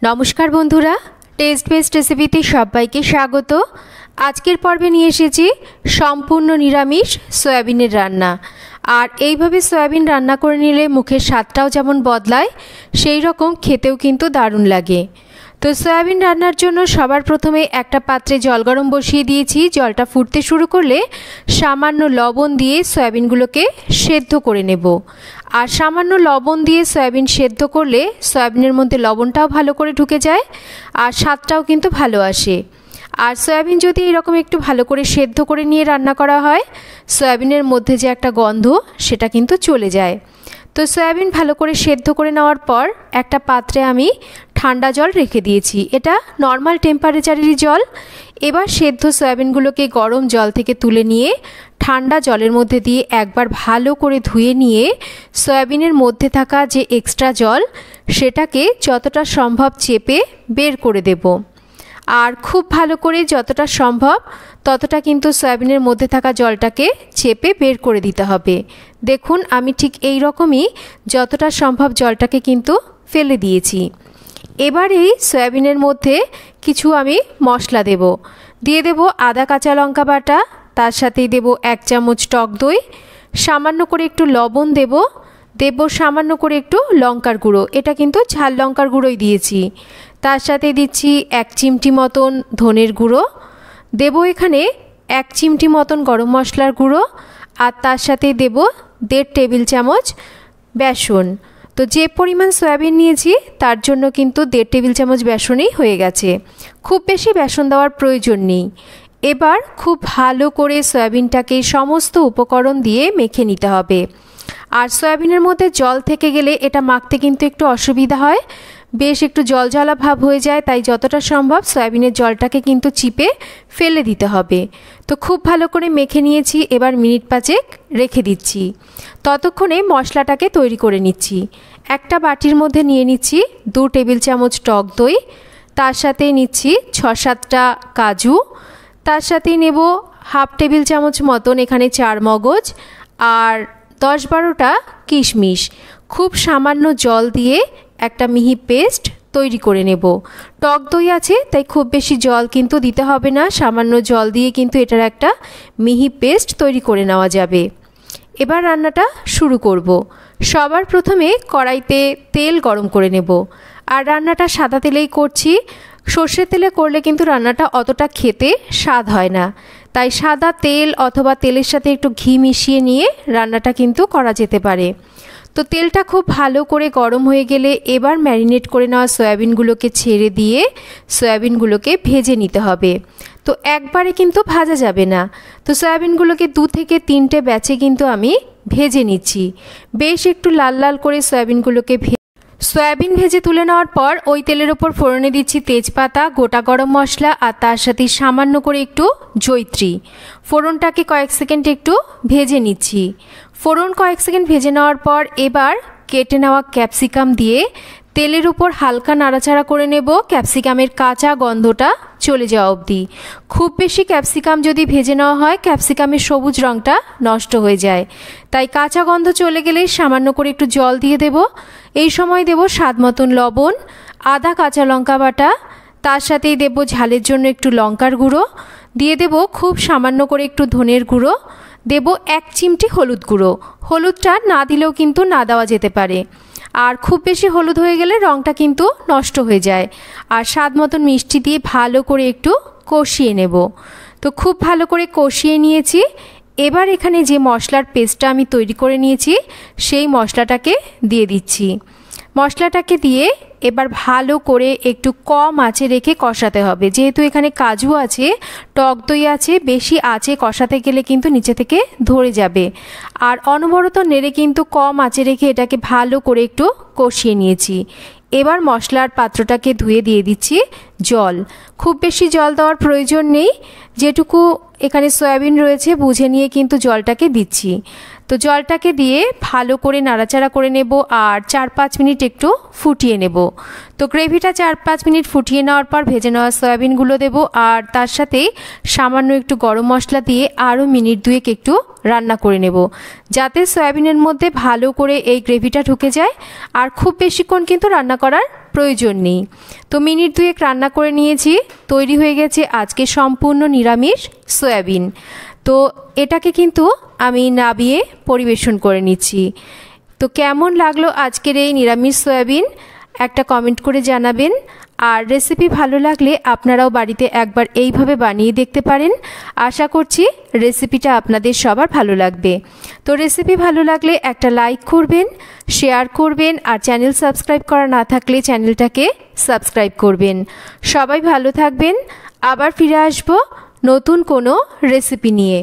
नमस्कार बंधुरा test best रेसिपिते सबाइके स्वागत। आजकेर पर्वे निये एसेछि सम्पूर्ण निरामिष सयाबिनेर रान्ना। और এইভাবে সয়াবিন রান্না করে নিলে মুখের স্বাদটাও যেমন বদলায় সেই রকম খেতেও কিন্তু দারুণ লাগে। তো সয়াবিন রান্নার জন্য সবার প্রথমে একটা পাত্রে জল গরম বসিয়ে দিয়েছি। জলটা ফুটতে শুরু করলে সামান্য লবণ দিয়ে সয়াবিনগুলোকে সেদ্ধ করে নেব। আর সামান্য লবণ দিয়ে সয়াবিন সেদ্ধ করলে সয়াবিনের মধ্যে লবণটাও ভালো করে ঢুকে যায় আর স্বাদটাও কিন্তু ভালো আসে। আর সয়াবিন যদি এরকম একটু ভালো করে সেদ্ধ করে নিয়ে রান্না করা হয় সয়াবিনের মধ্যে যে একটা গন্ধ সেটা কিন্তু চলে যায়। তো সয়াবিন ভালো করে সেদ্ধ করে নেওয়ার পর একটা পাত্রে আমি ঠান্ডা জল রেখে দিয়েছি। এটা নর্মাল টেম্পারেচারেরই জল। এবার সেদ্ধ সয়াবিনগুলোকে গরম জল থেকে তুলে নিয়ে ঠান্ডা জলের মধ্যে দিয়ে একবার ভালো করে ধুয়ে নিয়ে সয়াবিনের মধ্যে থাকা যে এক্সট্রা জল সেটাকে যতটা সম্ভব চেপে বের করে দেব। আর খুব ভালো করে যতটা সম্ভব ততটা কিন্তু সয়াবিনের মধ্যে থাকা জলটাকে চেপে বের করে দিতে হবে। দেখুন আমি ঠিক এই রকমই যতটা সম্ভব জলটাকে কিন্তু ফেলে দিয়েছি। এবার এই সয়াবিনের মধ্যে কিছু আমি মশলা দেব। দিয়ে দেব আদা কাঁচা লঙ্কা বাটা, তার সাথেই দেব 1 চামচ টক দই, সামান্য করে একটু লবণ দেব, সামান্য করে একটু লঙ্কার গুঁড়ো, এটা কিন্তু ঝাল লঙ্কার গুঁড়োই দিয়েছি। তার সাথে দিচ্ছি 1 চিমটি মতন ধনের গুঁড়ো, দেব এখানে 1 চিমটি মতন গরম মশলার গুঁড়ো, আর তার সাথে দেব 1.5 টেবিল চামচ বেসন। তো যে পরিমাণ সয়াবিন নিয়েছি তার জন্য কিন্তু 1.5 টেবিল চামচ বেসনই হয়ে গেছে, খুব বেশি বেসন দেওয়ার প্রয়োজন নেই। এবার খুব ভালো করে সয়াবিনটাকে সমস্ত উপকরণ দিয়ে মেখে নিতে হবে। আর সয়াবিনের মধ্যে জল থেকে গেলে এটা মাখতে কিন্তু একটু অসুবিধা হয়, বেশ একটু জলজলা ভাব হয়ে যায়। তাই যতটা সম্ভব সয়াবিনের জলটাকে কিন্তু চিপে ফেলে দিতে হবে। তো খুব ভালো করে মেখে নিয়েছি। এবার মিনিট 5 রেখে দিচ্ছি। ততক্ষণে মশলাটাকে তৈরি করে নিচ্ছি। একটা বাটির মধ্যে নিয়ে নিচ্ছি 2 টেবিল চামচ টক দই, তার সাথে নিচ্ছি 6-7টা কাজু, তার সাথে নেব 1/2 টেবিল চামচ মতন এখানে 4 মগজ আর 10-12টা কিশমিশ। খুব সামান্য জল দিয়ে একটা মিহি পেস্ট তৈরি করে নেব। টক দই আছে তাই খুব বেশি জল কিন্তু দিতে হবে না, সামান্য জল দিয়ে কিন্তু এটার একটা মিহি পেস্ট তৈরি করে নেওয়া যাবে। এবার রান্নাটা শুরু করব। সবার প্রথমে কড়াইতে তেল গরম করে নেব। আর রান্নাটা সাদা তেলেই করছি, সর্ষের তেলে করলে কিন্তু রান্নাটা অতটা খেতে স্বাদ হয় না। তাই সাদা তেল অথবা তেলের সাথে একটু ঘি মিশিয়ে নিয়ে রান্নাটা কিন্তু করা যেতে পারে। তো তেলটা খুব ভালো করে গরম হয়ে গেলে এবার ম্যারিনেট করে নেওয়া সয়াবিনগুলোকে ছেড়ে দিয়ে সয়াবিনগুলোকে ভেজে নিতে হবে। তো একবারে কিন্তু ভাজা যাবে না। তো সয়াবিনগুলোকে 2 থেকে 3টে ব্যাচে কিন্তু আমি ভেজে নিচ্ছি। বেশ একটু লাল লাল করে সয়াবিনগুলোকে সয়াবিন ভেজে তুলে নেওয়ার পর ওই তেলের ওপর ফোড়নে দিচ্ছি তেজপাতা, গোটা গরম মশলা আর তার সাথে সামান্য করে একটু জয়িত্রী। ফোড়নটাকে কয়েক সেকেন্ড একটু ভেজে নিচ্ছি। ফোড়ন কয়েক সেকেন্ড ভেজে নেওয়ার পর এবার কেটে নেওয়া ক্যাপসিকাম দিয়ে তেলের উপর হালকা নাড়াচাড়া করে নেব ক্যাপসিকামের কাঁচা গন্ধটা চলে যাওয়া অবধি। খুব বেশি ক্যাপসিকাম যদি ভেজে নেওয়া হয় ক্যাপসিকামের সবুজ রঙটা নষ্ট হয়ে যায়। তাই কাঁচা গন্ধ চলে গেলে সামান্য করে একটু জল দিয়ে দেব। এই সময় দেব স্বাদ মতন লবণ, আদা কাঁচা লঙ্কা বাটা, তার সাথেই দেব ঝালের জন্য একটু লঙ্কার গুঁড়ো, দিয়ে দেব খুব সামান্য করে একটু ধনের গুঁড়ো, দেব 1 চিমটি হলুদ গুঁড়ো। হলুদটা না দিলেও কিন্তু না দেওয়া যেতে পারে। আর খুব বেশি হলুদ হয়ে গেলে রঙটা কিন্তু নষ্ট হয়ে যায়। আর স্বাদ মতন মিষ্টি দিয়ে ভালো করে একটু কষিয়ে নেব। তো খুব ভালো করে কষিয়ে নিয়েছি। এবার এখানে যে মশলার পেস্টটা আমি তৈরি করে নিয়েছি সেই মশলাটাকে দিয়ে দিচ্ছি। মশলাটাকে দিয়ে এবার ভালো করে একটু কম আঁচে রেখে কষাতে হবে। যেহেতু এখানে কাজু আছে, টক দই আছে, বেশি আঁচে কষাতে গেলে কিন্তু নিচে থেকে ধরে যাবে। আর অনবরত নেড়ে কিন্তু কম আঁচে রেখে এটাকে ভালো করে একটু কষিয়ে নিয়েছি। এবার মশলার পাত্রটাকে ধুয়ে দিয়ে দিচ্ছি জল। খুব বেশি জল দেওয়ার প্রয়োজন নেই, যেটুকু এখানে সয়াবিন রয়েছে বুঝে নিয়ে কিন্তু জলটাকে দিচ্ছি। তো জলটাকে দিয়ে ভালো করে নাড়াচাড়া করে নেব আর 4-5 মিনিট একটু ফুটিয়ে নেব। তো গ্রেভিটা 4-5 মিনিট ফুটিয়ে নেওয়ার পর ভেজে নেওয়া সয়াবিনগুলো দেব আর তার সাথে সামান্য একটু গরম মশলা দিয়ে আরও মিনিট 2 একটু রান্না করে নেব, যাতে সয়াবিনের মধ্যে ভালো করে এই গ্রেভিটা ঢুকে যায়। আর খুব বেশিক্ষণ কিন্তু রান্না করার প্রয়োজন নেই। তো মিনিট 2 রান্না করে নিয়েছি, তৈরি হয়ে গেছে আজকে সম্পূর্ণ নিরামিষ সয়াবিন। তো এটাকে কিন্তু আমি নাবিয়ে পরিবেশন করে নিচ্ছি। তো কেমন লাগলো আজকের এই নিরামিষ সয়াবিন একটা কমেন্ট করে জানাবেন। আর রেসিপি ভালো লাগলে আপনারাও বাড়িতে একবার এইভাবে বানিয়ে দেখতে পারেন। আশা করছি রেসিপিটা আপনাদের সবার ভালো লাগবে। তো রেসিপি ভালো লাগলে একটা লাইক করবেন, শেয়ার করবেন, আর চ্যানেল সাবস্ক্রাইব করা না থাকলে চ্যানেলটাকে সাবস্ক্রাইব করবেন। সবাই ভালো থাকবেন। আবার ফিরে আসবো নতুন কোনো রেসিপি নিয়ে।